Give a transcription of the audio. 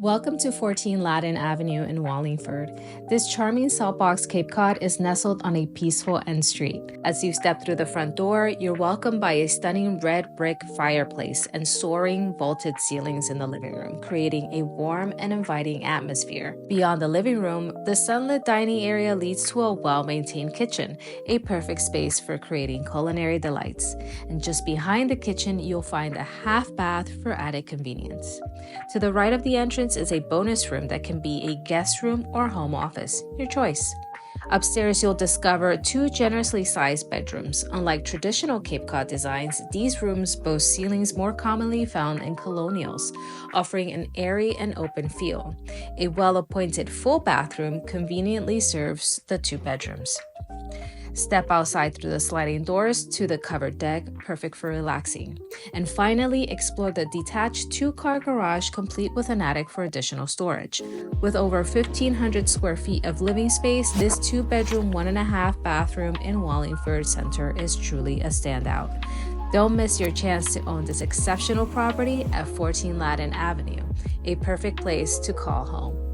Welcome to 14 Laden Avenue in Wallingford. This charming Saltbox Cape Cod is nestled on a peaceful end street. As you step through the front door, you're welcomed by a stunning red brick fireplace and soaring vaulted ceilings in the living room, creating a warm and inviting atmosphere. Beyond the living room, the sunlit dining area leads to a well-maintained kitchen, a perfect space for creating culinary delights. And just behind the kitchen, you'll find a half bath for added convenience. To the right of the entrance is a bonus room that can be a guest room or home office, your choice. Upstairs, you'll discover two generously sized bedrooms. Unlike traditional Cape Cod designs, these rooms boast ceilings more commonly found in colonials, offering an airy and open feel. A well-appointed full bathroom conveniently serves the two bedrooms. Step outside through the sliding doors to the covered deck, perfect for relaxing. And finally, explore the detached two-car garage complete with an attic for additional storage. With over 1,500 square feet of living space, this two-bedroom, 1.5 bathroom in Wallingford Center is truly a standout. Don't miss your chance to own this exceptional property at 14 Laden Avenue, a perfect place to call home.